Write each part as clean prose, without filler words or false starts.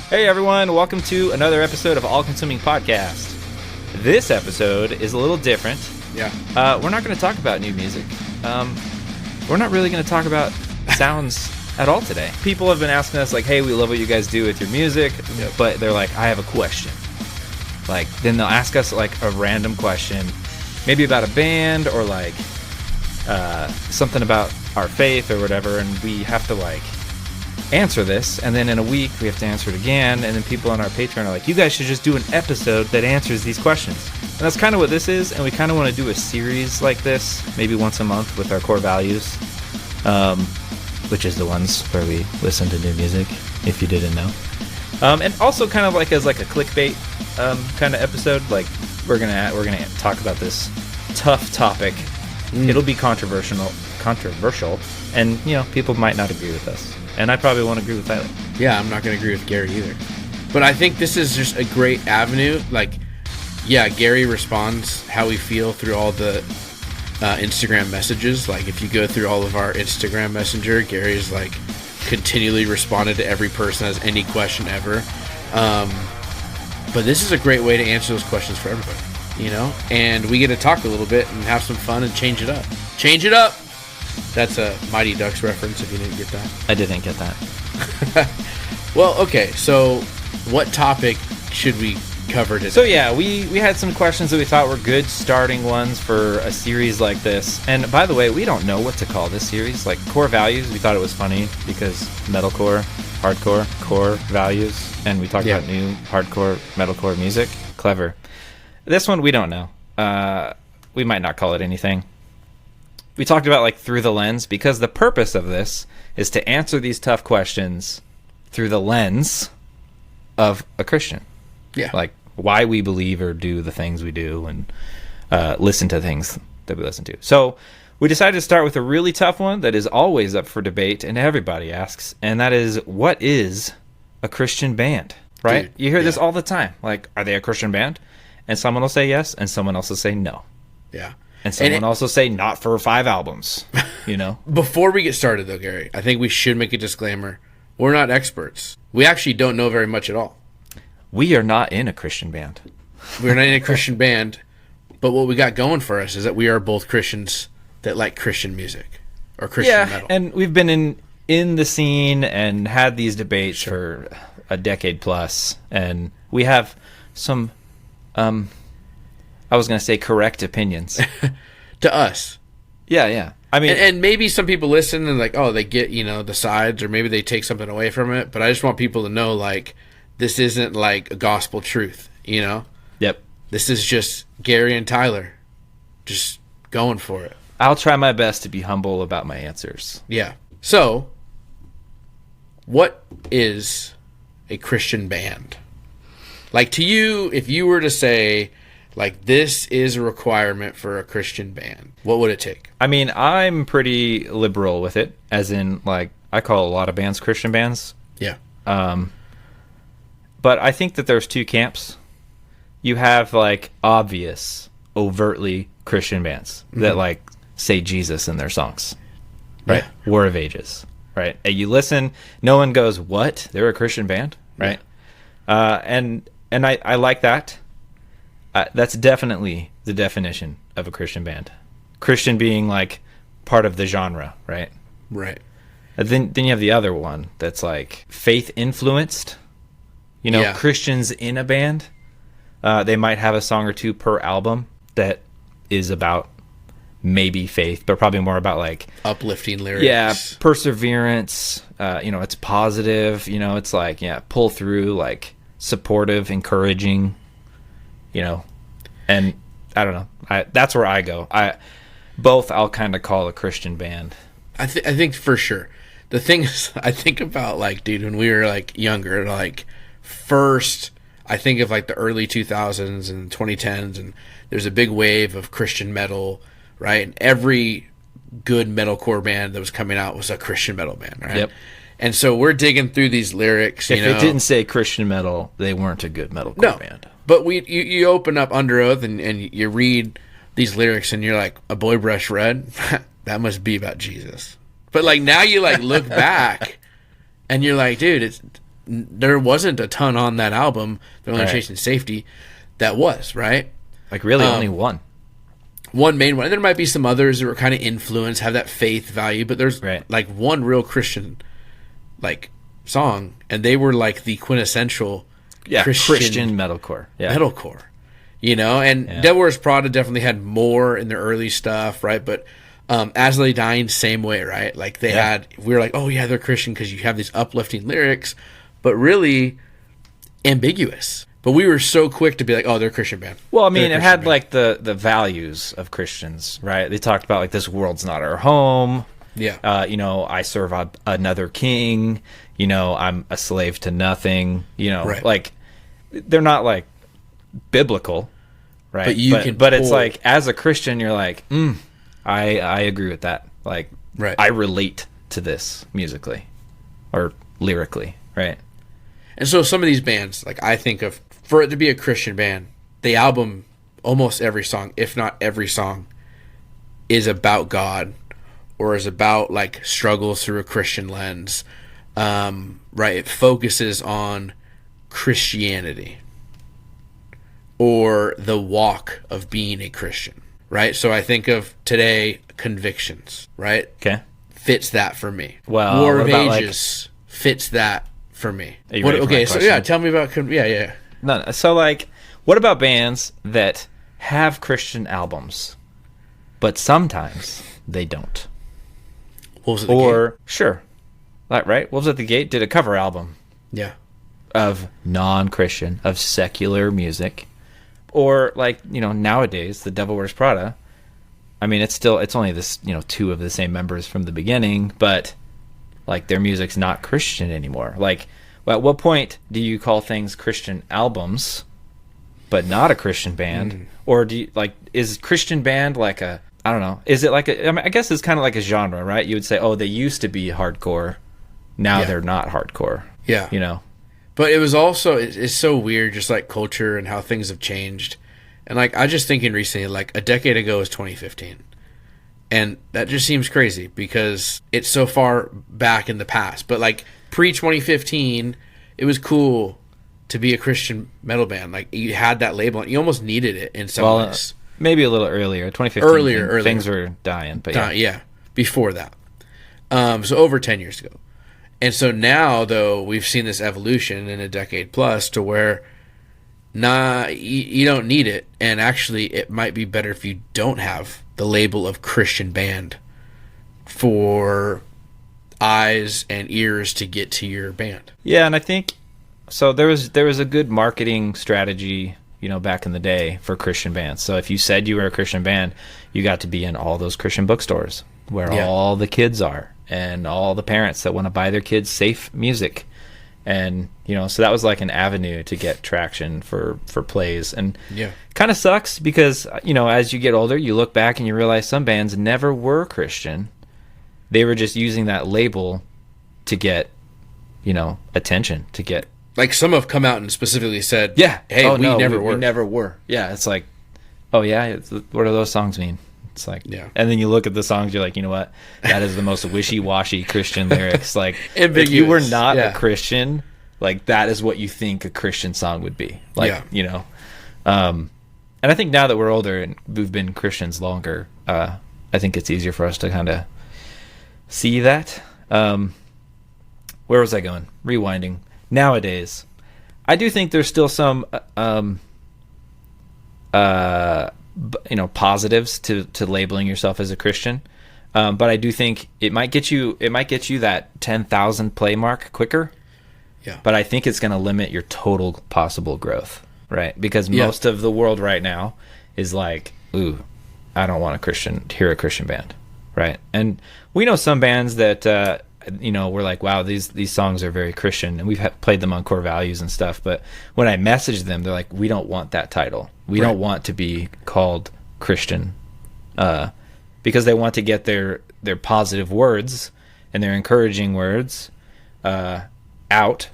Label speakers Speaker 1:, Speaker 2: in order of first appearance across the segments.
Speaker 1: Hey everyone, welcome to another episode of All Consuming Podcast. This episode is a little different.
Speaker 2: Yeah.
Speaker 1: We're not going to talk about new music. We're not really going to talk about sounds at all today. People have been asking us, like, hey, we love what you guys do with your music, but they're like, I have a question. Like, then they'll ask us, like, a random question, maybe about a band or, like, something about our faith or whatever, and we have to, like, answer this, and then in a week we have to answer it again, and then people on our Patreon are like, you guys should just do an episode that answers these questions. And that's kind of what this is, and we kind of want to do a series like this, maybe once a month with our core values, which is the ones where we listen to new music, if you didn't know. And also kind of like as like a clickbait kind of episode, like we're gonna talk about this tough topic. It'll be controversial, and you know, people might not agree with us. And I probably won't agree with Tyler.
Speaker 2: Yeah, I'm not going to agree with Gary either. But I think this is just a great avenue. Like, yeah, Gary responds how we feel through all the Instagram messages. Like, if you go through all of our Instagram messenger, Gary's, like, continually responded to every person that has any question ever. But this is a great way to answer those questions for everybody, you know? And we get to talk a little bit and have some fun and change it up. Change it up! That's a Mighty Ducks reference, if you didn't get that.
Speaker 1: I didn't get that.
Speaker 2: Well, okay, so what topic should we cover today?
Speaker 1: So yeah, we had some questions that we thought were good starting ones for a series like this. And by the way, we don't know what to call this series. Like, core values, we thought it was funny because metalcore, hardcore, core values. And we talked about new hardcore, metalcore music. Clever. This one, we don't know. We might not call it anything. We talked about, like, through the lens, because the purpose of this is to answer these tough questions through the lens of a Christian.
Speaker 2: Yeah.
Speaker 1: Like, why we believe or do the things we do, and listen to things that we listen to. So we decided to start with a really tough one that is always up for debate, and everybody asks, and that is, what is a Christian band? Right?
Speaker 2: Dude,
Speaker 1: you hear this all the time. Like, are they a Christian band? And someone will say yes, and someone else will say no.
Speaker 2: Yeah.
Speaker 1: And someone also say not for 5 albums, you know?
Speaker 2: Before we get started, though, Gary, I think we should make a disclaimer. We're not experts. We actually don't know very much at all.
Speaker 1: We are not in a Christian band.
Speaker 2: We're not in a Christian band, but what we got going for us is that we are both Christians that like Christian music or Christian metal.
Speaker 1: And we've been in the scene and had these debates for a decade plus, and we have some... I was going to say correct opinions.
Speaker 2: To us.
Speaker 1: Yeah. I mean,
Speaker 2: and maybe some people listen and like, oh, they get, you know, the sides, or maybe they take something away from it. But I just want people to know, like, this isn't like a gospel truth, you know?
Speaker 1: Yep.
Speaker 2: This is just Gary and Tyler just going for it.
Speaker 1: I'll try my best to be humble about my answers.
Speaker 2: Yeah. So, what is a Christian band? Like, to you, if you were to say, like, this is a requirement for a Christian band, what would it take?
Speaker 1: I mean, I'm pretty liberal with it, as in, like, I call a lot of bands Christian bands.
Speaker 2: Yeah.
Speaker 1: But I think that there's two camps. You have, like, obvious, overtly Christian bands that, like, say Jesus in their songs, right? Yeah. War of Ages, right? And you listen, no one goes, what? They're a Christian band, right? Yeah. And I like that. That's definitely the definition of a Christian band. Christian being, like, part of the genre, right?
Speaker 2: Right.
Speaker 1: Then you have the other one that's, like, faith-influenced. You know, Christians in a band. They might have a song or two per album that is about maybe faith, but probably more about, like...
Speaker 2: uplifting lyrics.
Speaker 1: Yeah, perseverance. You know, it's positive. You know, it's, like, pull through, like, supportive, encouraging... You know, and I don't know. That's where I go. I'll kind of call a Christian band.
Speaker 2: I think for sure. The thing is, I think about, like, dude, when we were, like, younger, like, first, I think of, like, the early 2000s and 2010s, and there's a big wave of Christian metal, right? And every good metalcore band that was coming out was a Christian metal band, right?
Speaker 1: Yep.
Speaker 2: And so we're digging through these lyrics.
Speaker 1: If it didn't say Christian metal, they weren't a good metalcore band.
Speaker 2: But you open up Under Oath and you read these lyrics and you're like, a boy brush red? That must be about Jesus. But, like, now you, like, look back and you're like, dude, there wasn't a ton on that album. They're only
Speaker 1: Right.
Speaker 2: chasing safety. That was right.
Speaker 1: Like really only one.
Speaker 2: One main one. And there might be some others that were kind of influenced, have that faith value, but there's
Speaker 1: Right.
Speaker 2: like one real Christian like song, and they were like the quintessential
Speaker 1: Christian metalcore. Yeah.
Speaker 2: metalcore. You know, and Devil Wears Prada definitely had more in their early stuff, right? But As They Dying, same way, right? Like they had, we were like, oh yeah, they're Christian because you have these uplifting lyrics, but really ambiguous. But we were so quick to be like, oh, they're a Christian band.
Speaker 1: Well, I mean,
Speaker 2: They're a
Speaker 1: it had
Speaker 2: Christian band.
Speaker 1: like the values of Christians, right? They talked about like this world's not our home.
Speaker 2: Yeah.
Speaker 1: You know, I serve another king. You know, I'm a slave to nothing. You know,
Speaker 2: Right.
Speaker 1: like they're not like biblical, right? But it's like as a Christian, you're like, I agree with that. Like,
Speaker 2: Right.
Speaker 1: I relate to this musically or lyrically, right?
Speaker 2: And so some of these bands, like I think of, for it to be a Christian band, the album, almost every song, if not every song, is about God or is about like struggles through a Christian lens. Right? It focuses on Christianity or the walk of being a Christian, right? So I think of today, Convictions, right?
Speaker 1: Okay.
Speaker 2: Fits that for me.
Speaker 1: Well,
Speaker 2: War
Speaker 1: what
Speaker 2: of
Speaker 1: about,
Speaker 2: Ages fits that for me.
Speaker 1: Are you ready for my
Speaker 2: Okay, so
Speaker 1: question?
Speaker 2: yeah, tell me about yeah.
Speaker 1: No, so like, what about bands that have Christian albums, but sometimes they don't?
Speaker 2: Wolves at the
Speaker 1: Or sure, right? Wolves at the Gate did a cover album
Speaker 2: Gate. Yeah.
Speaker 1: of non-Christian, of secular music, or like, you know, nowadays the Devil Wears Prada. I mean, it's only this, you know, two of the same members from the beginning, but like their music's not Christian anymore. Like, at what point do you call things Christian albums, but not a Christian band? Or do you like, is Christian band like a, I don't know, is it like a, I mean, I guess it's kind of like a genre, right? You would say, oh, they used to be hardcore, now
Speaker 2: Yeah.
Speaker 1: they're not hardcore.
Speaker 2: Yeah.
Speaker 1: You know?
Speaker 2: But it was also, it's so weird, just like culture and how things have changed. And like, I just thinking recently, like a decade ago was 2015. And that just seems crazy because it's so far back in the past. But like pre-2015, it was cool to be a Christian metal band. Like you had that label and you almost needed it in some ways.
Speaker 1: Maybe a little earlier, 2015.
Speaker 2: Earlier.
Speaker 1: Things were dying, but yeah.
Speaker 2: Yeah, before that. So over 10 years ago. And so now, though, we've seen this evolution in a decade plus to where, you don't need it. And actually, it might be better if you don't have the label of Christian band for eyes and ears to get to your band.
Speaker 1: Yeah, and I think so. There was a good marketing strategy, you know, back in the day for Christian bands. So if you said you were a Christian band, you got to be in all those Christian bookstores where all the kids are and all the parents that want to buy their kids safe music. And, you know, so that was like an avenue to get traction for plays. And kind of sucks because, you know, as you get older, you look back and you realize some bands never were Christian. They were just using that label to get, you know, attention, to get.
Speaker 2: Like some have come out and specifically said, hey,
Speaker 1: oh,
Speaker 2: we never were.
Speaker 1: We never were. Yeah, it's like, oh yeah, what do those songs mean? It's like, and then you look at the songs, you're like, you know what? That is the most wishy-washy Christian lyrics. Like, if you were not a Christian, like that is what you think a Christian song would be. Like, you know. And I think now that we're older and we've been Christians longer, I think it's easier for us to kind of see that. Where was I going? Rewinding. Nowadays, I do think there's still some you know, positives to labeling yourself as a Christian, but I do think it might get you that 10,000 play mark quicker. But I think it's going to limit your total possible growth, right? Because most of the world right now is like, ooh, I don't want hear a Christian band, right? And we know some bands that you know, we're like, wow, these songs are very Christian, and we've played them on Core Values and stuff. But when I message them, they're like, we don't want that title. We don't want to be called Christian, because they want to get their positive words and their encouraging words out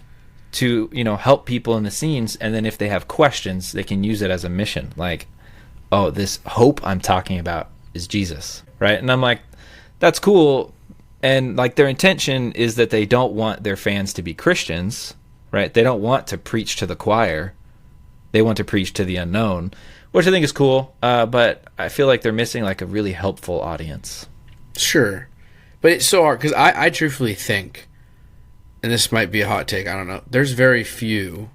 Speaker 1: to, you know, help people in the scenes. And then if they have questions, they can use it as a mission. Like, oh, this hope I'm talking about is Jesus, right? And I'm like, that's cool. And like their intention is that they don't want their fans to be Christians, right? They don't want to preach to the choir. They want to preach to the unknown, which I think is cool. But I feel like they're missing like a really helpful audience.
Speaker 2: Sure. But it's so hard because I truthfully think, and this might be a hot take, I don't know. There's very few.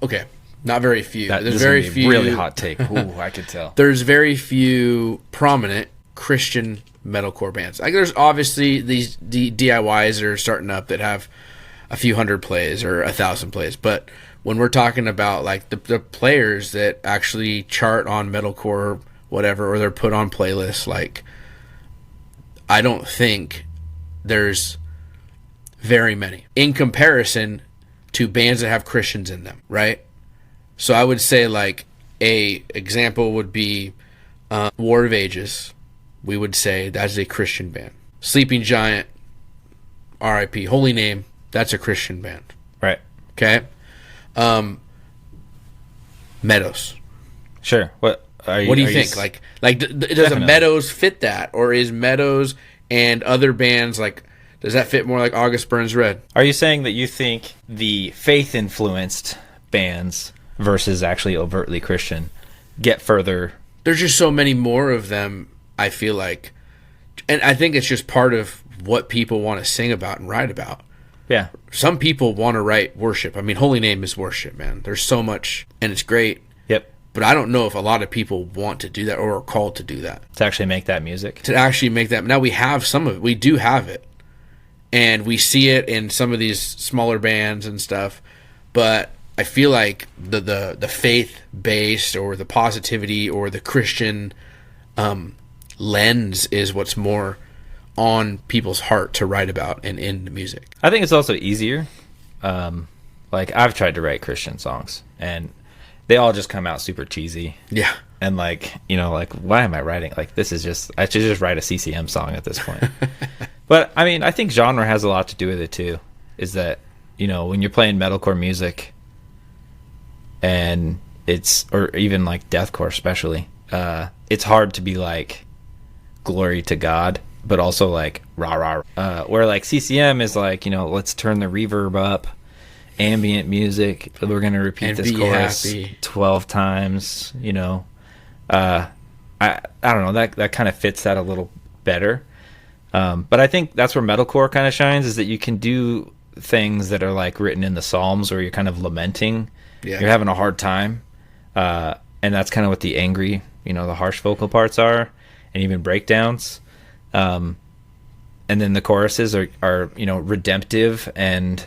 Speaker 2: Okay, not very few. There's very few.
Speaker 1: Really hot take. Ooh, I could tell.
Speaker 2: There's very few prominent Christian metalcore bands. Like there's obviously these DIYs that are starting up that have a few hundred plays or 1,000 plays, but when we're talking about like the players that actually chart on metalcore, whatever, or they're put on playlists, like I don't think there's very many in comparison to bands that have Christians in them, right? So I would say like a example would be War of Ages. We would say that's a Christian band. Sleeping Giant, R.I.P. Holy Name, that's a Christian band.
Speaker 1: Right.
Speaker 2: Okay. Meadows.
Speaker 1: Sure. What do
Speaker 2: you think? Does a Meadows fit that, or is Meadows and other bands like? Does that fit more like August Burns Red?
Speaker 1: Are you saying that you think the faith-influenced bands versus actually overtly Christian get further?
Speaker 2: There's just so many more of them, I feel like. And I think it's just part of what people want to sing about and write about.
Speaker 1: Yeah.
Speaker 2: Some people want to write worship. I mean, Holy Name is worship, man. There's so much, and it's great.
Speaker 1: Yep.
Speaker 2: But I don't know if a lot of people want to do that or are called to do that.
Speaker 1: To actually make that music?
Speaker 2: To actually make that. Now we have some of it. We do have it. And we see it in some of these smaller bands and stuff. But I feel like the faith-based or the positivity or the Christian lens is what's more on people's heart to write about and in the music.
Speaker 1: I think it's also easier. Like I've tried to write Christian songs and they all just come out super cheesy.
Speaker 2: Yeah.
Speaker 1: And like, like why am I writing? Like I should just write a CCM song at this point. But I mean, I think genre has a lot to do with it too. Is that, when you're playing metalcore music and or even like deathcore especially, it's hard to be like glory to God, but also like rah rah. Where like CCM is like, let's turn the reverb up, ambient music. We're gonna repeat this chorus happy 12 times. I don't know, that kind of fits that a little better. But I think that's where metalcore kind of shines, is that you can do things that are like written in the Psalms where you're kind of lamenting. Yeah. You're having a hard time. And that's kind of what the angry, the harsh vocal parts are, and even breakdowns. And then the choruses are redemptive and,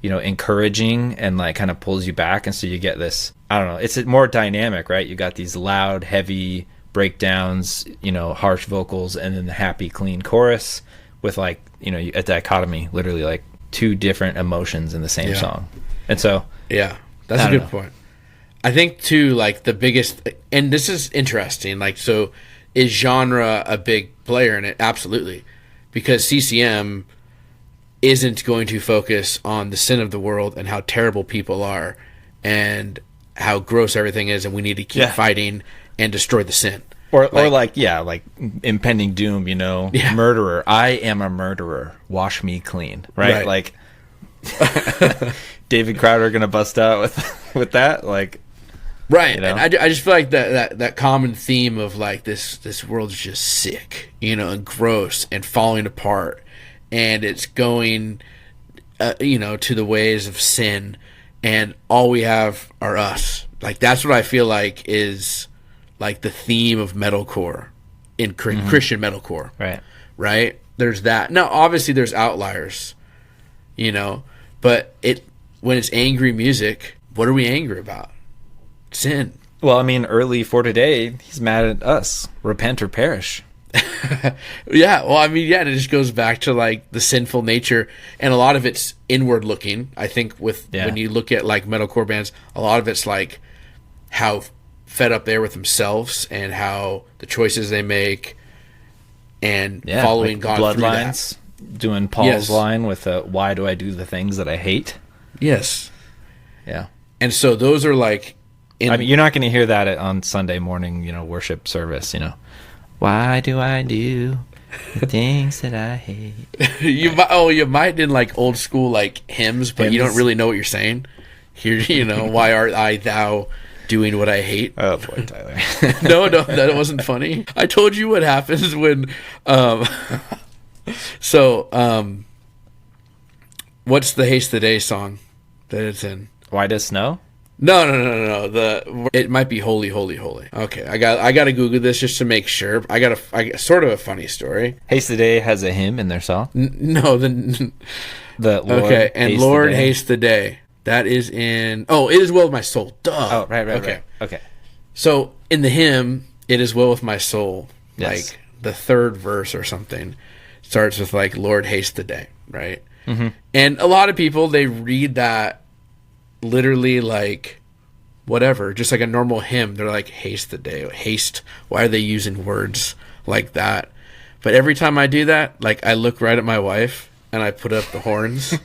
Speaker 1: encouraging and like kind of pulls you back. And so you get this, I don't know, it's more dynamic, right? You got these loud, heavy breakdowns, harsh vocals, and then the happy, clean chorus with like, a dichotomy, literally like two different emotions in the same song. And so,
Speaker 2: yeah, that's a good point. I think too, like the biggest, and this is interesting, like, so is genre a big player in it? Absolutely. Because CCM isn't going to focus on the sin of the world and how terrible people are and how gross everything is, and we need to keep fighting and destroy the sin.
Speaker 1: Or like impending doom, murderer. I am a murderer. Wash me clean. Right? Like David Crowder gonna bust out with that? Like,
Speaker 2: right. And I just feel like that common theme of like this world's just sick, and gross and falling apart, and it's going to the ways of sin, and all we have are us. Like that's what I feel like is like the theme of metalcore in Christian metalcore. Right? There's that. Now, obviously there's outliers, but when it's angry music, what are we angry about? Sin.
Speaker 1: Well, I mean, early for today, he's mad at us. Repent or perish.
Speaker 2: Yeah, well, I mean, yeah, and it just goes back to like the sinful nature, and a lot of it's inward looking. I think when you look at like metalcore bands, a lot of it's like how fed up there with themselves and how the choices they make and following
Speaker 1: like
Speaker 2: God through
Speaker 1: bloodlines, doing Paul's line with why do I do the things that I hate?
Speaker 2: Yes.
Speaker 1: Yeah.
Speaker 2: And so those are like
Speaker 1: I mean, you're not going to hear that on Sunday morning, worship service, Why do I do The things that I hate.
Speaker 2: you might in like old school like hymns, but you don't really know what you're saying. Here, why art I thou doing what I hate?
Speaker 1: Oh boy, Tyler.
Speaker 2: No, that wasn't funny. I told you what happens when. What's the Haste the Day song that it's in?
Speaker 1: Why does snow?
Speaker 2: No. It might be Holy, Holy, Holy. Okay, I got to Google this just to make sure. I got sort of a funny story.
Speaker 1: Haste the Day has a hymn in their song.
Speaker 2: No,
Speaker 1: the Lord
Speaker 2: okay, and
Speaker 1: haste
Speaker 2: Lord
Speaker 1: the day.
Speaker 2: Haste the Day. That is in. Oh, it is well with my soul. Duh.
Speaker 1: Oh, right.
Speaker 2: Okay.
Speaker 1: Okay.
Speaker 2: So in the hymn, it is well with my soul.
Speaker 1: Yes.
Speaker 2: Like the third verse or something starts with like Lord Haste the Day, right?
Speaker 1: Mm-hmm.
Speaker 2: And a lot of people, they read that literally like whatever, just like a normal hymn. They're like, haste the day, haste. Why are they using words like that? But every time I do that, like I look right at my wife and I put up the horns.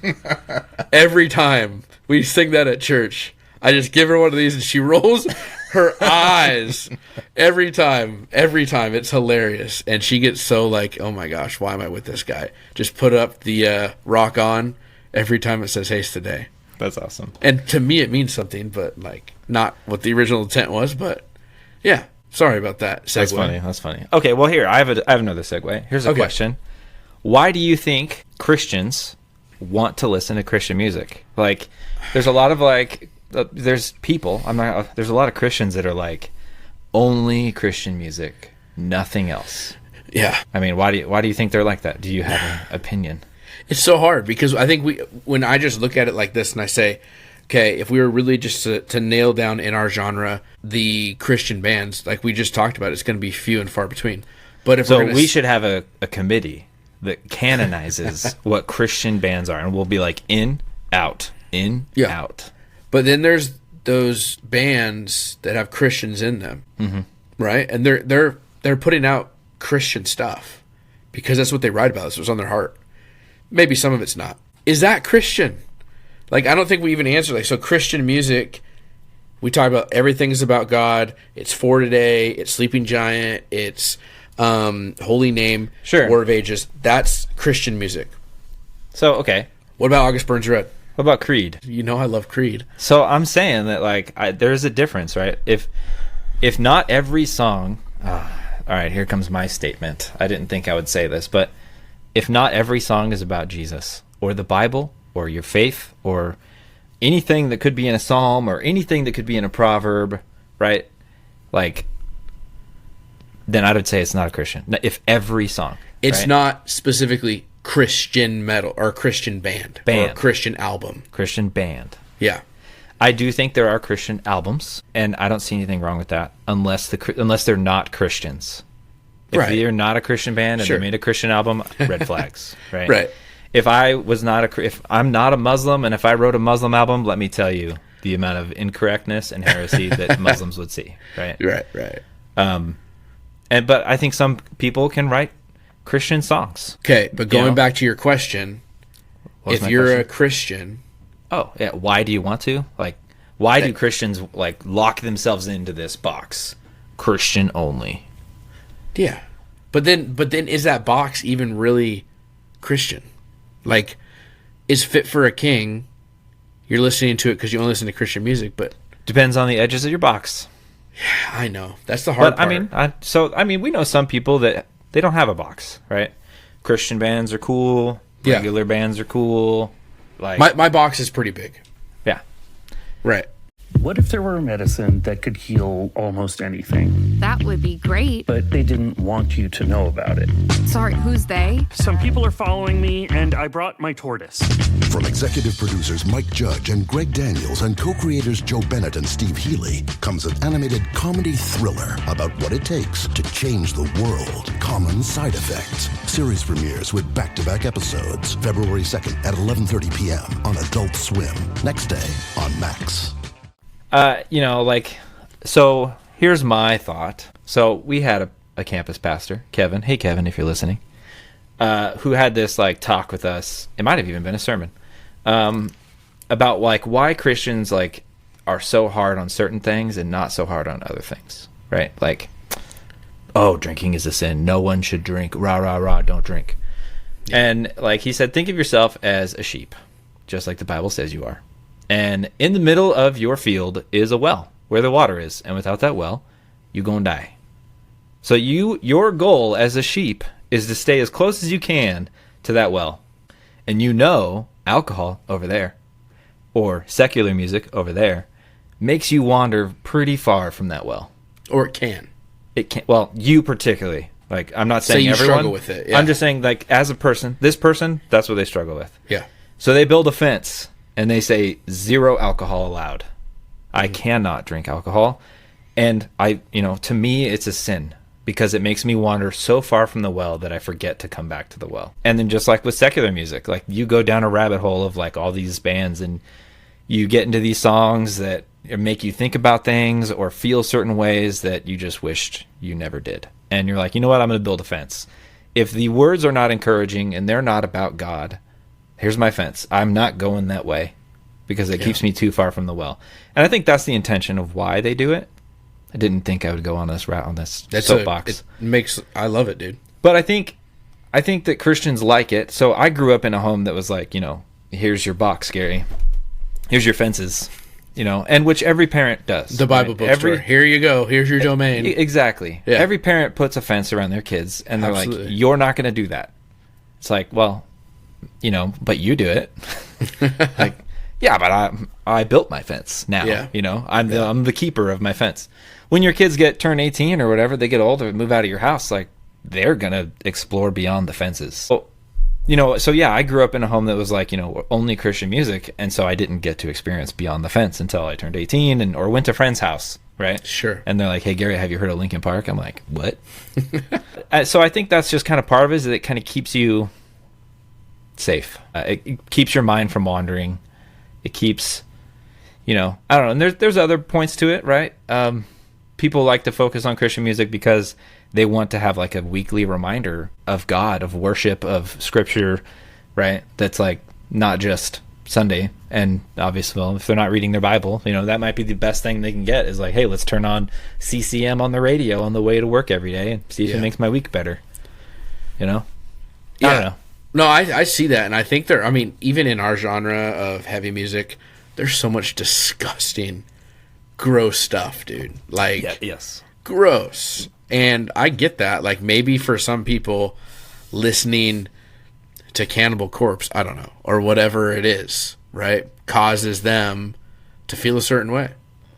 Speaker 2: Every time we sing that at church, I just give her one of these and she rolls her eyes every time. It's hilarious. And she gets so like, oh my gosh, why am I with this guy? Just put up the rock on every time it says haste today.
Speaker 1: That's awesome.
Speaker 2: And to me, it means something, but like not what the original intent was. But yeah, sorry about that segue.
Speaker 1: That's funny. Okay, well here I have another segue. Here's a question: why do you think Christians want to listen to Christian music? Like, there's a lot of like, there's people. There's a lot of Christians that are like, only Christian music, nothing else.
Speaker 2: Yeah.
Speaker 1: I mean, why do you think they're like that? Do you have an opinion?
Speaker 2: It's so hard because I think when I just look at it like this and I say, okay, if we were really just to nail down in our genre the Christian bands, like we just talked about, it's going to be few and far between. But if
Speaker 1: we should have a committee that canonizes what Christian bands are, and we'll be like in, out, out.
Speaker 2: But then there's those bands that have Christians in them, right? And they're putting out Christian stuff because that's what they write about. It's what's on their heart. Maybe some of it's not. Is that Christian? Like, I don't think we even answer. Like, so Christian music, we talk about everything's about God. It's For Today. It's Sleeping Giant. It's Holy Name.
Speaker 1: Sure.
Speaker 2: War of Ages. That's Christian music.
Speaker 1: So, okay.
Speaker 2: What about August Burns Red?
Speaker 1: What about Creed?
Speaker 2: You know I love Creed.
Speaker 1: So I'm saying that like there's a difference, right? If not every song, all right, here comes my statement. I didn't think I would say this, but if not every song is about Jesus or the Bible or your faith or anything that could be in a psalm or anything that could be in a proverb, right? Like, then I would say it's not a Christian. If every song,
Speaker 2: it's
Speaker 1: right?
Speaker 2: not specifically Christian metal or Christian band. Or Christian album.
Speaker 1: Christian band.
Speaker 2: Yeah.
Speaker 1: I do think there are Christian albums, and I don't see anything wrong with that unless they're not Christians. If they're not a Christian band and they made a Christian album, red flags, right?
Speaker 2: Right.
Speaker 1: If I'm not a Muslim and if I wrote a Muslim album, let me tell you the amount of incorrectness and heresy that Muslims would see, right?
Speaker 2: Right.
Speaker 1: But I think some people can write Christian songs.
Speaker 2: Okay, but going back to your question, if you're a Christian,
Speaker 1: why do you want to? Like, why do Christians like lock themselves into this box? Christian only.
Speaker 2: Yeah. But then is that box even really Christian? Like, is Fit for a King, you're listening to it because you only listen to Christian music, but
Speaker 1: depends on the edges of your box.
Speaker 2: Yeah, I know. That's the hard part.
Speaker 1: I mean, we know some people that they don't have a box, right? Christian bands are cool. Regular bands are cool. Like
Speaker 2: my box is pretty big.
Speaker 1: Yeah.
Speaker 2: Right.
Speaker 3: What if there were a medicine that could heal almost anything?
Speaker 4: That would be great.
Speaker 3: But they didn't want you to know about it.
Speaker 4: Sorry, who's they?
Speaker 3: Some people are following me, and I brought my tortoise.
Speaker 5: From executive producers Mike Judge and Greg Daniels and co-creators Joe Bennett and Steve Healy comes an animated comedy thriller about what it takes to change the world. Common Side Effects. Series premieres with back-to-back episodes. February 2nd at 11:30 p.m. on Adult Swim. Next day on Max.
Speaker 1: So here's my thought. So we had a campus pastor, Kevin. Hey, Kevin, if you're listening, who had this like talk with us. It might have even been a sermon about like why Christians like are so hard on certain things and not so hard on other things, right? Like oh, drinking is a sin. No one should drink. Rah, rah, rah, don't drink. Yeah. And like he said, think of yourself as a sheep, just like the Bible says you are. And in the middle of your field is a well where the water is. And without that well, you gonna die. So your goal as a sheep is to stay as close as you can to that well. And alcohol over there, or secular music over there, makes you wander pretty far from that well.
Speaker 2: Or it can.
Speaker 1: It can. Well, you particularly. Like, I'm not saying
Speaker 2: you
Speaker 1: everyone.
Speaker 2: struggle with it. Yeah.
Speaker 1: I'm just saying, like, as a person, this person, that's what they struggle with.
Speaker 2: Yeah.
Speaker 1: So they build a fence, and they say 0 alcohol allowed. I cannot drink alcohol. And to me, it's a sin, because it makes me wander so far from the well that I forget to come back to the well. And then just like with secular music, like you go down a rabbit hole of like all these bands, and you get into these songs that make you think about things or feel certain ways that you just wished you never did. And you're like, you know what? I'm going to build a fence. If the words are not encouraging and they're not about God, here's my fence. I'm not going that way because it keeps me too far from the well. And I think that's the intention of why they do it. I didn't think I would go on this route, on this soapbox.
Speaker 2: I love it, dude.
Speaker 1: But I think that Christians like it. So I grew up in a home that was like, here's your box, Gary. Here's your fences, and which every parent does.
Speaker 2: The Bible bookstore. Here you go. Here's your domain.
Speaker 1: Exactly. Yeah. Every parent puts a fence around their kids, and they're like, you're not going to do that. It's like, well, but you do it. Like, yeah, but I built my fence now. Yeah. I'm the keeper of my fence. When your kids turn 18 or whatever, they get older, move out of your house, like, they're going to explore beyond the fences. So, I grew up in a home that was like, only Christian music. And so I didn't get to experience beyond the fence until I turned 18 or went to a friend's house. Right.
Speaker 2: Sure.
Speaker 1: And they're like, hey, Gary, have you heard of Linkin Park? I'm like, what? So I think that's just kind of part of it, is that it kind of keeps you safe. It keeps your mind from wandering. It keeps, I don't know. And there's other points to it, right? People like to focus on Christian music because they want to have like a weekly reminder of God, of worship, of scripture, right? That's like not just Sunday. And obviously, well, if they're not reading their Bible, that might be the best thing they can get, is like, hey, let's turn on CCM on the radio on the way to work every day and see if it makes my week better. I don't know.
Speaker 2: No, I see that. And I think even in our genre of heavy music, there's so much disgusting, gross stuff, dude. Like,
Speaker 1: yes,
Speaker 2: gross. And I get that. Like, maybe for some people, listening to Cannibal Corpse, I don't know, or whatever it is, right, causes them to feel a certain way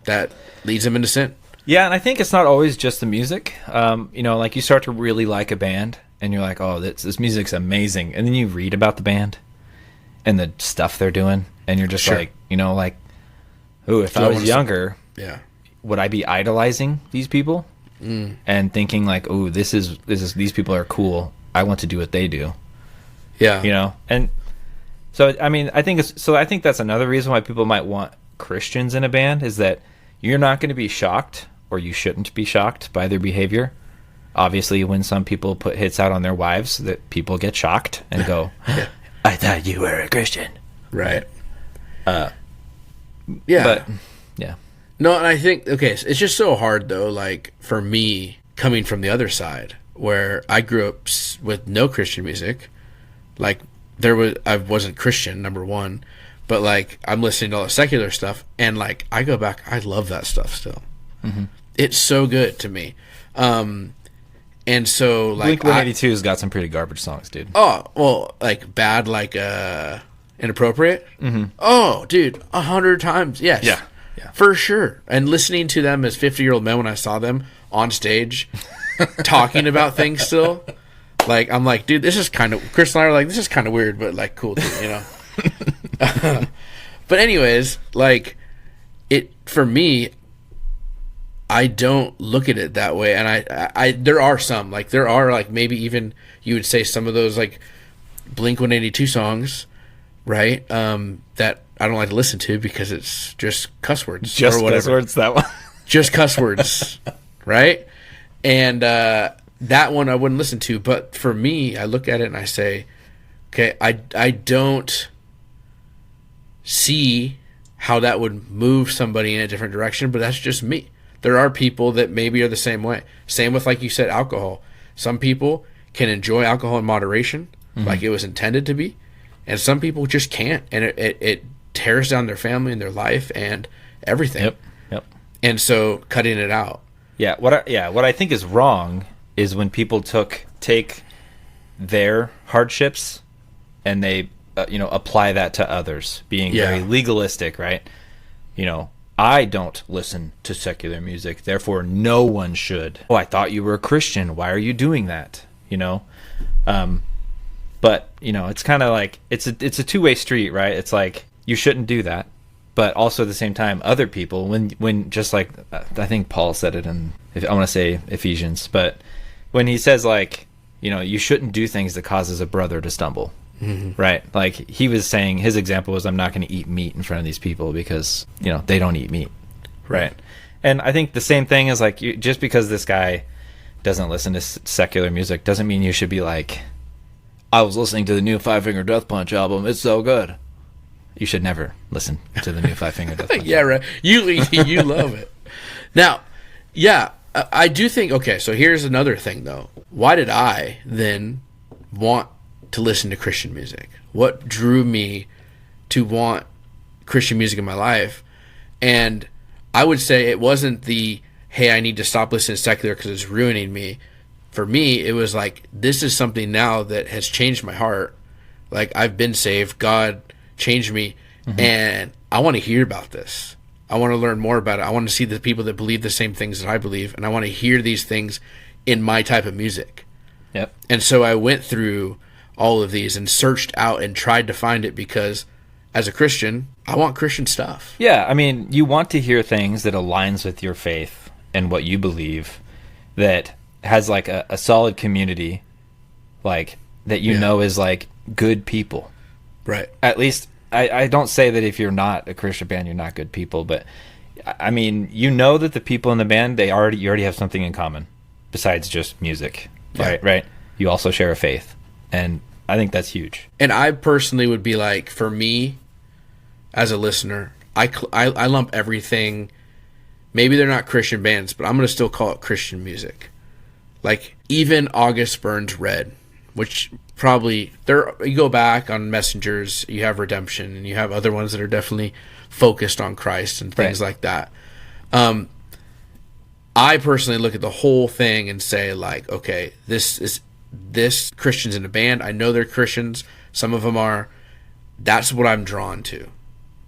Speaker 2: that leads them into sin.
Speaker 1: Yeah, and I think it's not always just the music. Like you start to really like a band, and you're like, oh, this music's amazing. And then you read about the band and the stuff they're doing, and you're just like, ooh, if I was younger, would I be idolizing these people and thinking like, ooh, these people are cool. I want to do what they do. Yeah. And so, I think that's another reason why people might want Christians in a band, is that you're not going to be shocked, or you shouldn't be shocked by their behavior. Obviously, when some people put hits out on their wives, that people get shocked and go, I thought you were a Christian.
Speaker 2: Right.
Speaker 1: But, yeah.
Speaker 2: No, and I think, it's just so hard, though, like, for me, coming from the other side, where I grew up with no Christian music. Like, I wasn't Christian, number one, but, like, I'm listening to all the secular stuff, and, like, I go back, I love that stuff still. Mm-hmm. It's so good to me. And so, like,
Speaker 1: Blink-182's got some pretty garbage songs, dude.
Speaker 2: Oh, well, like, bad, like, inappropriate? Mm-hmm. Oh, dude, 100 times, yes.
Speaker 1: Yeah.
Speaker 2: For sure. And listening to them as 50-year-old men when I saw them on stage talking about things still, like, I'm like, dude, this is kind of, Chris and I are like, this is kind of weird, but, like, cool, too, But anyways, like, for me, I don't look at it that way. And I there are some, like, maybe even you would say some of those, like, Blink-182 songs, right, that I don't like to listen to because it's just cuss words.
Speaker 1: Just
Speaker 2: or whatever.
Speaker 1: Cuss words, that one.
Speaker 2: Just cuss words, right? And that one I wouldn't listen to. But for me, I look at it and I say, okay, I don't see how that would move somebody in a different direction, but that's just me. There are people that maybe are the same way. Same with, like you said, alcohol. Some people can enjoy alcohol in moderation, like it was intended to be, and some people just can't, and it tears down their family and their life and everything.
Speaker 1: Yep.
Speaker 2: And so cutting it out.
Speaker 1: Yeah. What I think is wrong is when people take their hardships and they apply that to others, being very legalistic, right? I don't listen to secular music, therefore no one should. Oh, I thought you were a Christian. Why are you doing that? But it's kind of like it's a two-way street, right? It's like you shouldn't do that, but also at the same time, other people, when just like I think Paul said it in, I want to say Ephesians, but when he says like, you shouldn't do things that causes a brother to stumble, right? Like he was saying, his example was, I'm not going to eat meat in front of these people because they don't eat meat, right? And I think the same thing is like, just because this guy doesn't listen to secular music doesn't mean you should be like, I was listening to the new Five Finger Death Punch album, it's so good. You should never listen to the new Five Finger Death Punch.
Speaker 2: Yeah, right. You love it. Now, yeah, I do think, okay, so here's another thing though. Why did I then want to listen to Christian music? What drew me to want Christian music in my life? And I would say it wasn't the, hey, I need to stop listening to secular because it's ruining me. For me, it was like, this is something now that has changed my heart. Like, I've been saved. God changed me. And I want to hear about this. I want to learn more about it. I want to see the people that believe the same things that I believe. And I want to hear these things in my type of music.
Speaker 1: Yep.
Speaker 2: And so I went through all of these and searched out and tried to find it because as a Christian, I want Christian stuff.
Speaker 1: Yeah, I mean, you want to hear things that aligns with your faith and what you believe, that has like a solid community, like that is like good people.
Speaker 2: Right.
Speaker 1: At least I don't say that if you're not a Christian band, you're not good people, but I mean, that the people in the band, you already have something in common besides just music.
Speaker 2: Yeah.
Speaker 1: Right. You also share a faith. And I think that's huge.
Speaker 2: And I personally would be like, for me, as a listener, I lump everything. Maybe they're not Christian bands, but I'm going to still call it Christian music. Like, even August Burns Red, which probably, you go back on Messengers, you have Redemption, and you have other ones that are definitely focused on Christ and things like that. I personally look at the whole thing and say, like, okay, this Christians in a band. I know they're Christians. Some of them are. That's what I'm drawn to,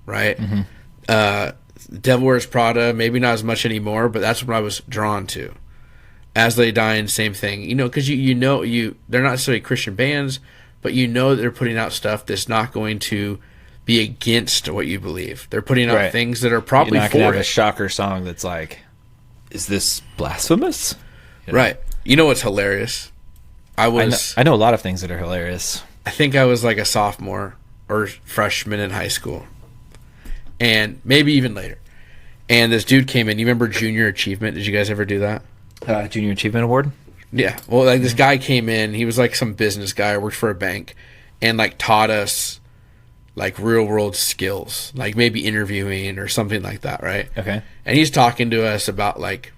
Speaker 2: right? Devil Wears Prada, maybe not as much anymore, but that's what I was drawn to. As They Die, same thing. Because they're not necessarily Christian bands, but that they're putting out stuff that's not going to be against what you believe. They're putting out things that are probably
Speaker 1: You're not
Speaker 2: for
Speaker 1: gonna have
Speaker 2: it.
Speaker 1: a shocker song that's like, is this blasphemous?
Speaker 2: Right. You know what's hilarious? I
Speaker 1: know a lot of things that are hilarious.
Speaker 2: I think I was like a sophomore or freshman in high school, and maybe even later. And this dude came in. You remember Junior Achievement? Did you guys ever do that?
Speaker 1: Junior Achievement Award?
Speaker 2: Yeah. Well, like this guy came in. He was like some business guy, worked for a bank, and like taught us like real world skills, like maybe interviewing or something like that, right?
Speaker 1: Okay.
Speaker 2: And he's talking to us about like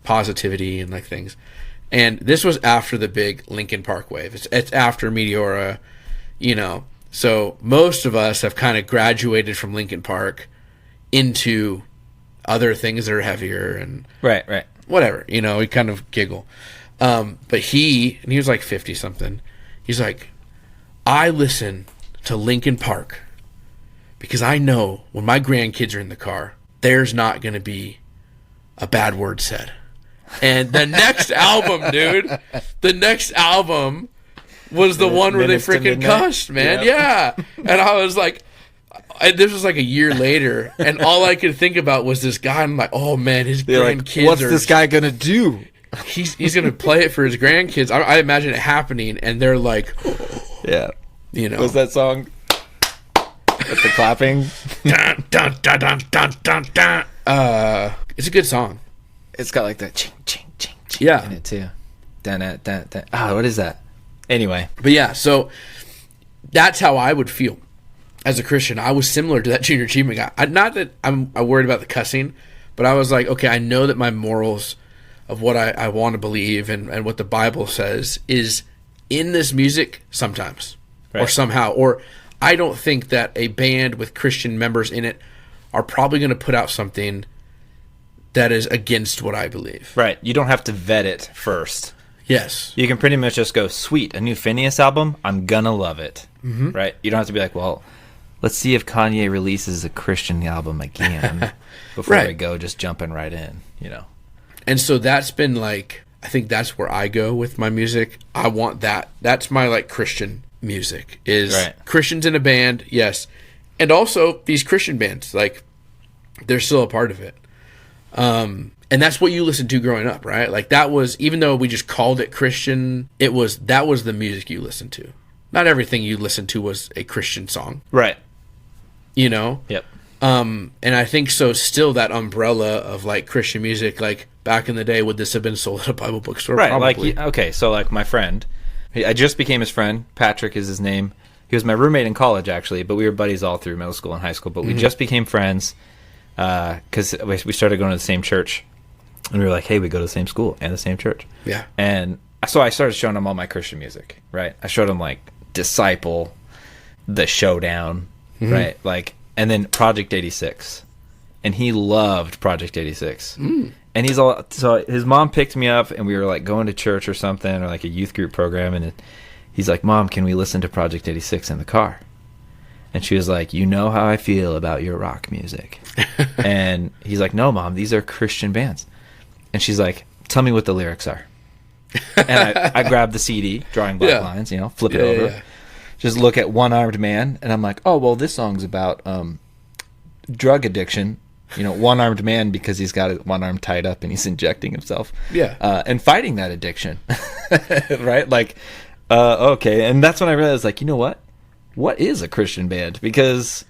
Speaker 2: positivity and like things. And this was after the big Linkin Park wave. It's after Meteora, So most of us have kind of graduated from Linkin Park into other things that are heavier and
Speaker 1: right.
Speaker 2: Whatever. We kind of giggle. But he was like 50 something. He's like, I listen to Linkin Park because I know when my grandkids are in the car, there's not going to be a bad word said. And the next album, dude, was the one where they freaking cussed, man. Yeah. And I was like, this was like a year later, and all I could think about was this guy. I'm like, oh man, his grandkids
Speaker 1: what's this guy gonna do?
Speaker 2: He's gonna play it for his grandkids. I imagine it happening, and they're like,
Speaker 1: yeah, What's that song? With the clapping.
Speaker 2: Dun, dun, dun, dun, dun, dun, dun. It's a good song.
Speaker 1: It's got like that ching ching ching ching in it too. Dun, dun, dun, dun. What is that? Anyway,
Speaker 2: but yeah, so that's how I would feel as a Christian. I was similar to that Junior Achievement guy. Not that I'm worried about the cussing, But I was like, okay, I know that my morals of what I want to believe and what the Bible says is in this music sometimes or somehow. Or I don't think that a band with Christian members in it are probably going to put out something that is against what I believe.
Speaker 1: Right. You don't have to vet it first.
Speaker 2: Yes.
Speaker 1: You can pretty much just go, sweet, a new Phineas album, I'm gonna love it. Right? You don't have to be like, well, let's see if Kanye releases a Christian album again before we go just jumping right in, you know.
Speaker 2: And so that's been like, I think that's where I go with my music. I want that. That's my like Christian music is Christians in a band, yes. And also these Christian bands, like they're still a part of it. And that's what you listened to growing up, right? Like that was, even though we just called it Christian, that was the music you listened to. Not everything you listened to was a Christian song.
Speaker 1: Right.
Speaker 2: You know?
Speaker 1: Yep.
Speaker 2: And I think so still that umbrella of like Christian music, like back in the day, would this have been sold at a Bible bookstore?
Speaker 1: Right.
Speaker 2: Probably.
Speaker 1: Like, okay. So like my friend, I just became his friend. Patrick is his name. He was my roommate in college actually, but we were buddies all through middle school and high school, but we just became friends. Cause we started going to the same church and we were like, hey, we go to the same school and the same church.
Speaker 2: Yeah.
Speaker 1: And so I started showing him all my Christian music, right? I showed him like Disciple, The Showdown, right? Like, and then Project 86. And he loved Project 86. And he's all, so his mom picked me up and we were like going to church or something or like a youth group program. And he's like, Mom, can we listen to Project 86 in the car? And she was like, you know how I feel about your rock music. And he's like, no, Mom, these are Christian bands. And she's like, tell me what the lyrics are. And I grabbed the CD, Drawing Black Lines, you know, flip it over. Just look at One Armed Man. And I'm like, oh, well, this song's about drug addiction. You know, one armed man because he's got one arm tied up and he's injecting himself. Yeah. And fighting that addiction. Right? Like, okay. And that's when I realized, like, you know what? What is a Christian band? Because,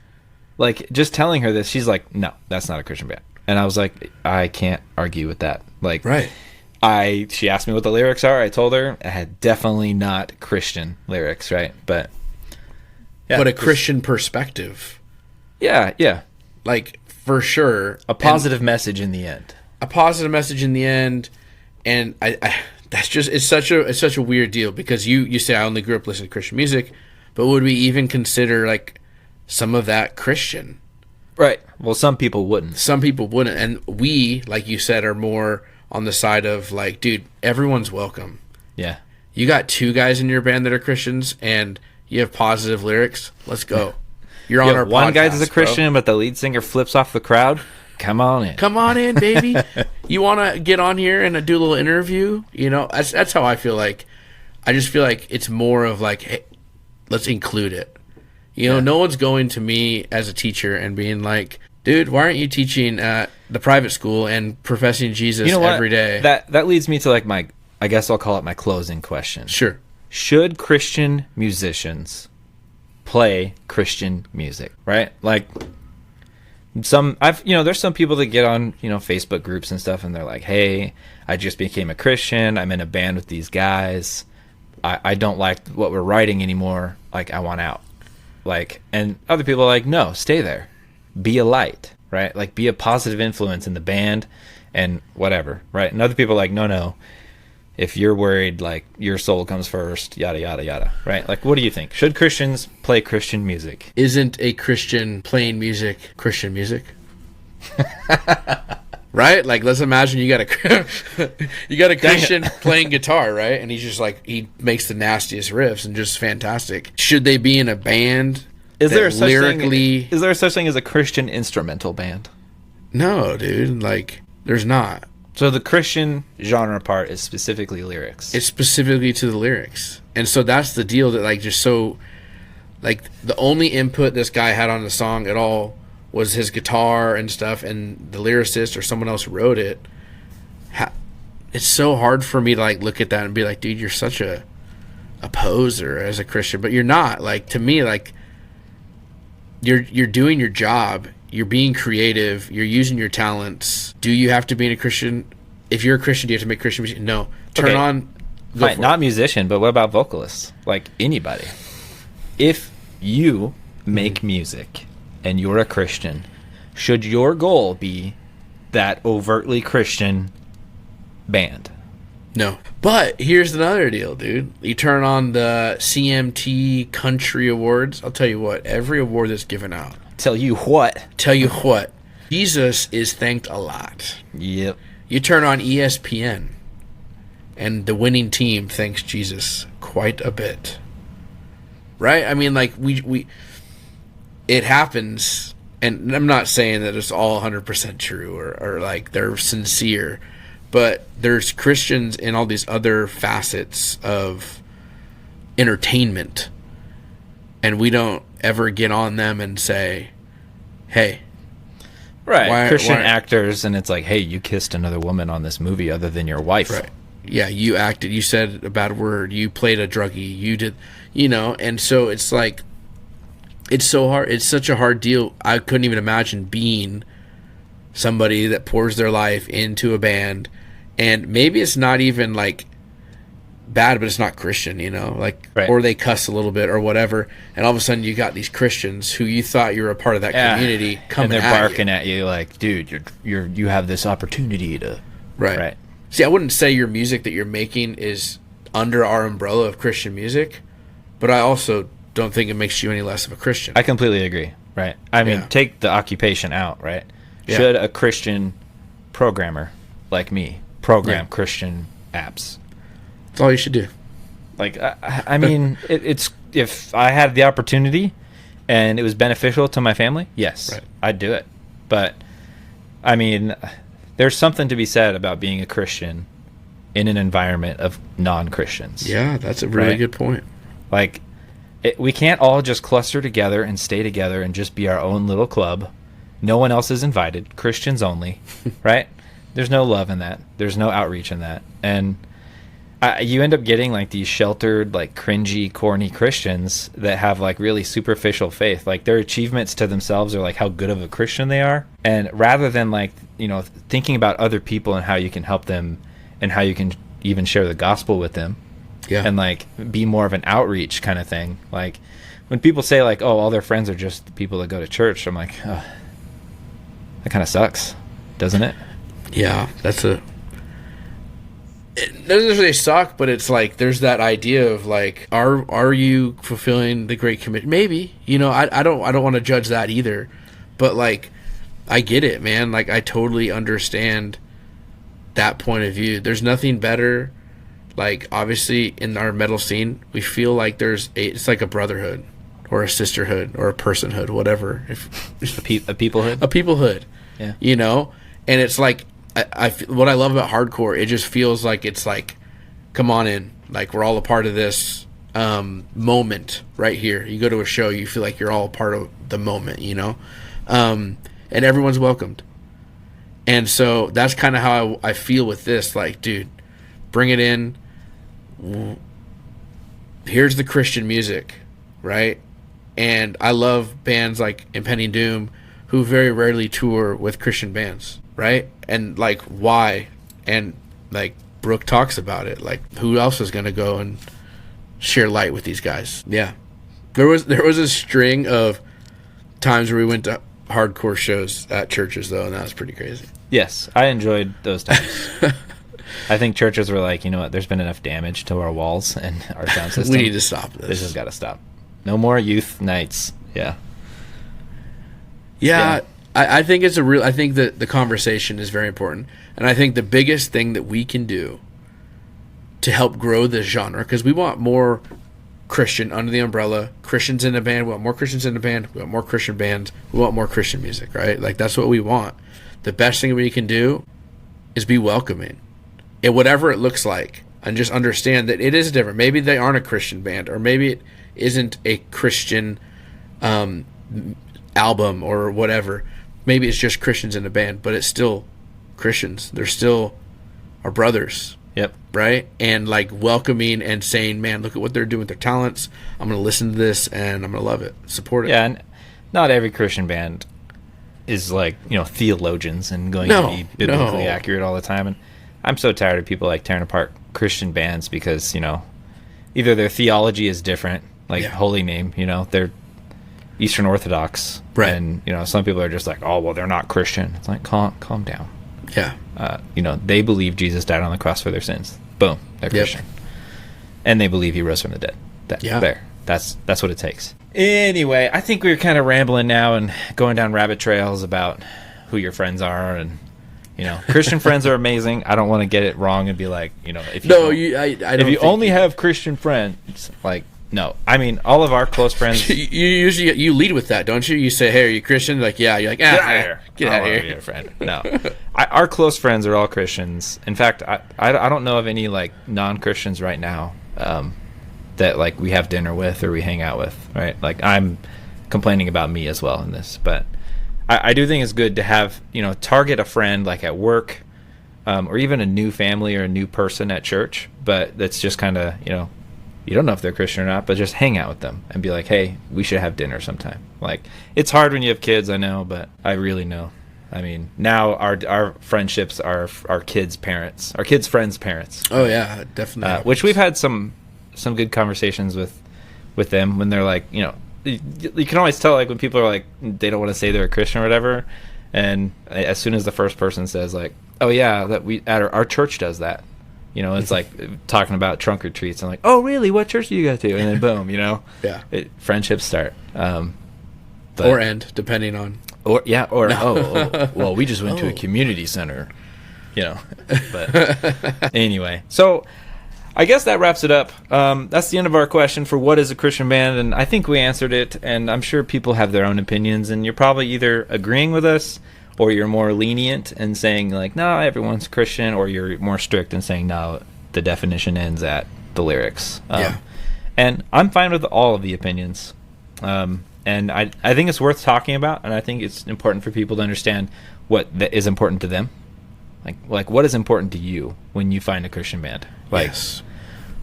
Speaker 1: like, just telling her this, she's like, no, that's not a Christian band. And I was like, I can't argue with that. Like, she asked me what the lyrics are. I told her I had definitely not Christian lyrics, right? But
Speaker 2: a Christian perspective.
Speaker 1: Yeah, yeah.
Speaker 2: Like, for sure.
Speaker 1: A positive message in the end.
Speaker 2: A positive message in the end. And I that's just, it's such a weird deal because you say I only grew up listening to Christian music, but would we even consider like some of that Christian?
Speaker 1: Right. Well, some people wouldn't.
Speaker 2: Some people wouldn't. And we, like you said, are more on the side of like, dude, everyone's welcome.
Speaker 1: Yeah.
Speaker 2: You got two guys in your band that are Christians and you have positive lyrics. Let's go. You're on our podcast,
Speaker 1: one guy's a Christian, but the lead singer flips off the crowd. Come on in.
Speaker 2: Come on in, baby. You want to get on here and do a little interview? You know, that's how I feel like. I just feel like it's more of like, hey, let's include it. You know, no one's going to me as a teacher and being like, dude, why aren't you teaching at the private school and professing Jesus every day?
Speaker 1: That leads me to like I guess I'll call it my closing question.
Speaker 2: Sure.
Speaker 1: Should Christian musicians play Christian music, right? Like there's some people that get on, Facebook groups and stuff and they're like, hey, I just became a Christian. I'm in a band with these guys. I don't like what we're writing anymore. Like, I want out. Like, and other people are like, no, stay there. Be a light, right? Like, be a positive influence in the band and whatever, right? And other people are like, no. If you're worried, like, your soul comes first, yada, yada, yada, right? Like, what do you think? Should Christians play Christian music?
Speaker 2: Isn't a Christian playing music Christian music? Right? Like, let's imagine you got a Christian playing guitar, right? And he's just like, he makes the nastiest riffs and just fantastic. Should they be in a band?
Speaker 1: Is there such thing as a Christian instrumental band?
Speaker 2: No, dude. Like, there's not.
Speaker 1: So the Christian genre part is specifically lyrics.
Speaker 2: It's specifically to the lyrics. And so that's the deal that, like, just so, like, the only input this guy had on the song at all was his guitar and stuff, and the lyricist or someone else wrote it. It's so hard for me to, like, look at that and be like, dude, you're such a poser as a Christian. But you're not. Like, to me, like, you're doing your job. You're being creative. You're using your talents. Do you have to be a Christian? If you're a Christian, do you have to make Christian music? No. Turn on.
Speaker 1: Fine, not musician, but what about vocalists? Like, anybody. If you make music and you're a Christian, should your goal be that overtly Christian band.
Speaker 2: No. But here's another deal, dude. You turn on the CMT Country Awards. I'll tell you what, every award that's given out.
Speaker 1: Tell you what.
Speaker 2: Jesus is thanked a lot.
Speaker 1: Yep.
Speaker 2: You turn on ESPN, and the winning team thanks Jesus quite a bit. Right? I mean, like, we it happens, and I'm not saying that it's all 100% true or like they're sincere, but there's Christians in all these other facets of entertainment, and we don't ever get on them and say, hey.
Speaker 1: Right. Christian actors, and it's like, hey, you kissed another woman on this movie other than your wife.
Speaker 2: Right. Yeah, you acted, you said a bad word, you played a druggie, you did, and so it's like, it's so hard. It's such a hard deal. I couldn't even imagine being somebody that pours their life into a band, and maybe it's not even like bad, but it's not Christian, like,
Speaker 1: right.
Speaker 2: Or they cuss a little bit or whatever, and all of a sudden you got these Christians who you thought you were a part of that community coming
Speaker 1: and they're
Speaker 2: at
Speaker 1: barking at you like, dude, you have this opportunity to
Speaker 2: right. See, I wouldn't say your music that you're making is under our umbrella of Christian music, but I also don't think it makes you any less of a Christian.
Speaker 1: I completely agree. Right. I mean, take the occupation out. Right. Yeah. Should a Christian programmer like me program Christian apps?
Speaker 2: That's all you should do.
Speaker 1: Like, I mean, it's if I had the opportunity and it was beneficial to my family, yes, I'd do it. But, I mean, there's something to be said about being a Christian in an environment of non-Christians.
Speaker 2: Yeah, that's a really good point.
Speaker 1: Like, we can't all just cluster together and stay together and just be our own little club. No one else is invited. Christians only, right? There's no love in that. There's no outreach in that. And you end up getting like these sheltered, like cringy, corny Christians that have like really superficial faith. Like their achievements to themselves are like how good of a Christian they are. And rather than like, thinking about other people and how you can help them and how you can even share the gospel with them. Yeah. And like be more of an outreach kind of thing. Like when people say like, oh, all their friends are just the people that go to church, I'm like, oh, that kind of sucks, doesn't it?
Speaker 2: Yeah, it doesn't necessarily suck, but it's like there's that idea of like, are you fulfilling the Great Commission? Maybe, I don't want to judge that either, but like I get it, man. Like I totally understand that point of view. There's nothing better. Like obviously in our metal scene, we feel like it's like a brotherhood or a sisterhood or a personhood, whatever.
Speaker 1: A peoplehood.
Speaker 2: A peoplehood.
Speaker 1: Yeah.
Speaker 2: And it's like. What I love about hardcore, it just feels like it's like, come on in, like we're all a part of this moment right here. You go to a show, you feel like you're all a part of the moment, and everyone's welcomed. And so that's kind of how I feel with this. Like, dude, bring it in. Here's the Christian music, right? And I love bands like Impending Doom, who very rarely tour with Christian bands. Right? And like why? And like Brooke talks about it. Like who else is gonna go and share light with these guys? Yeah. There was a string of times where we went to hardcore shows at churches though, and that was pretty crazy.
Speaker 1: Yes, I enjoyed those times. I think churches were like, you know what, there's been enough damage to our walls and our sound system.
Speaker 2: We need to stop this.
Speaker 1: This has got to stop. No more youth nights. Yeah.
Speaker 2: I think I think that the conversation is very important. And I think the biggest thing that we can do to help grow this genre, because we want more Christian under the umbrella, Christians in a band, we want more Christians in a band, we want more Christian bands, we want more Christian music, right? Like that's what we want. The best thing we can do is be welcoming in whatever it looks like, and just understand that it is different. Maybe they aren't a Christian band, or maybe it isn't a Christian album or whatever. Maybe it's just Christians in a band, but it's still Christians. They're still our brothers.
Speaker 1: Yep.
Speaker 2: Right? And like welcoming and saying, man, look at what they're doing with their talents. I'm going to listen to this and I'm going to love it. Support it.
Speaker 1: Yeah, and not every Christian band is like, theologians and going to be biblically accurate all the time. And I'm so tired of people like tearing apart Christian bands because, either their theology is different, like Holy Name, they're Eastern Orthodox.
Speaker 2: Right.
Speaker 1: And, some people are just like, oh, well, they're not Christian. It's like, calm down.
Speaker 2: Yeah.
Speaker 1: They believe Jesus died on the cross for their sins. Boom, they're Christian. And they believe he rose from the dead. That's what it takes. Anyway, I think we're kind of rambling now and going down rabbit trails about who your friends are, and Christian friends are amazing. I don't want to get it wrong and be like, if you only have Christian friends, like, no. I mean, all of our close friends.
Speaker 2: You lead with that, don't you? You say, "Hey, are you Christian?" Like, yeah. You're like,
Speaker 1: get out of here.
Speaker 2: Get out of here,
Speaker 1: friend. No, our close friends are all Christians. In fact, I don't know of any like non-Christians right now that like we have dinner with or we hang out with. Right? Like, I'm complaining about me as well in this, but I do think it's good to have target a friend like at work, or even a new family or a new person at church. But that's just kind of you don't know if they're Christian or not, but just hang out with them and be like, hey, we should have dinner sometime. Like, it's hard when you have kids, I know, but I really know. I mean, now our friendships are our kids' parents, our kids' friends' parents.
Speaker 2: Oh yeah, definitely.
Speaker 1: Which we've had some good conversations with them when they're like, you can always tell like when people are like they don't want to say they're a Christian or whatever, and as soon as the first person says like, oh yeah, that we at our church does that. It's like talking about trunk or treats. I'm like, oh, really? What church do you go to? And then boom,
Speaker 2: yeah,
Speaker 1: friendships start.
Speaker 2: Or end, depending on.
Speaker 1: Or well, we just went to a community center, But anyway, so I guess that wraps it up. That's the end of our question for what is a Christian band, and I think we answered it. And I'm sure people have their own opinions, and you're probably either agreeing with us, or you're more lenient and saying like, no, everyone's Christian, or you're more strict and saying, no, the definition ends at the lyrics. And I'm fine with all of the opinions. And I think it's worth talking about, and I think it's important for people to understand what is important to them. Like what is important to you when you find a Christian band?
Speaker 2: Yes.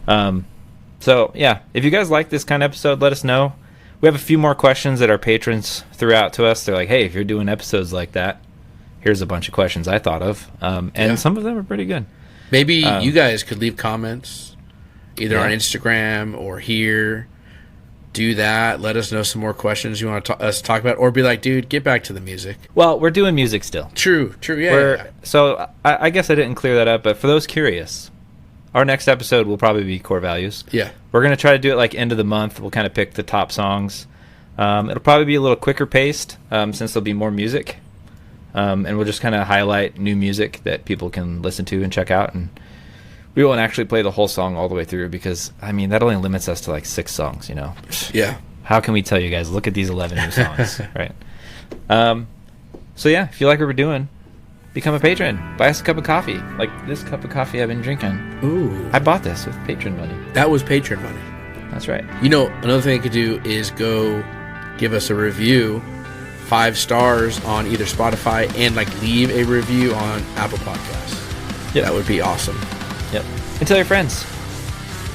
Speaker 1: So yeah, if you guys like this kind of episode, let us know. We have a few more questions that our patrons threw out to us. They're like, hey, if you're doing episodes like that, here's a bunch of questions I thought of. And some of them are pretty good.
Speaker 2: Maybe you guys could leave comments either on Instagram or here. Do that. Let us know some more questions you want us to talk about, or be like, dude, get back to the music.
Speaker 1: Well, we're doing music still.
Speaker 2: True. Yeah.
Speaker 1: So I guess I didn't clear that up, but for those curious, our next episode will probably be core values.
Speaker 2: Yeah.
Speaker 1: We're going to try to do it like end of the month. We'll kind of pick the top songs. It'll probably be a little quicker paced since there'll be more music. And we'll just kind of highlight new music that people can listen to and check out. And we won't actually play the whole song all the way through because, I mean, that only limits us to like 6 songs,
Speaker 2: Yeah.
Speaker 1: How can we tell you guys, look at these 11 new songs, right? So yeah, if you like what we're doing, become a patron. Buy us a cup of coffee. Like this cup of coffee I've been drinking.
Speaker 2: Ooh.
Speaker 1: I bought this with patron money.
Speaker 2: That was patron money.
Speaker 1: That's right.
Speaker 2: Another thing you could do is go give us a review, 5 stars on either Spotify, and like leave a review on Apple Podcasts.
Speaker 1: Yep.
Speaker 2: That would be awesome.
Speaker 1: Yep. And tell your friends.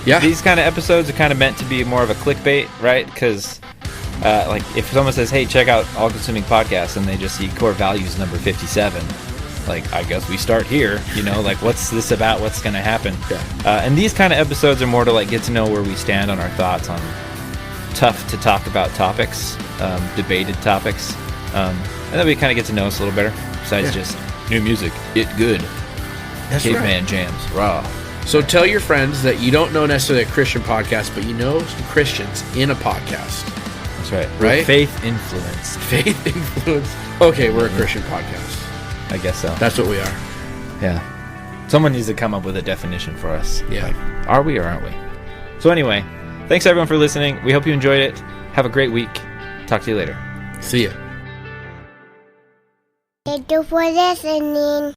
Speaker 2: Yeah.
Speaker 1: These kind of episodes are kind of meant to be more of a clickbait, right? Because like if someone says, hey, check out All Consuming Podcasts, and they just see core values number 57, like, I guess we start here, like, what's this about? What's going to happen?
Speaker 2: Yeah.
Speaker 1: And these kind of episodes are more to like get to know where we stand on our thoughts on tough to talk about topics, debated topics. And then we kind of get to know us a little better, besides just new music, it good.
Speaker 2: That's
Speaker 1: Caveman
Speaker 2: right.
Speaker 1: Jams, raw.
Speaker 2: So tell your friends that you don't know necessarily a Christian podcast, but you know some Christians in a podcast.
Speaker 1: That's right.
Speaker 2: Right?
Speaker 1: We're faith influenced.
Speaker 2: Faith influence. Okay, we're a Christian podcast.
Speaker 1: I guess so.
Speaker 2: That's what we are.
Speaker 1: Yeah. Someone needs to come up with a definition for us.
Speaker 2: Yeah.
Speaker 1: Like, are we or aren't we? So anyway, thanks everyone for listening. We hope you enjoyed it. Have a great week. Talk to you later.
Speaker 2: See ya.
Speaker 6: Thank you for listening.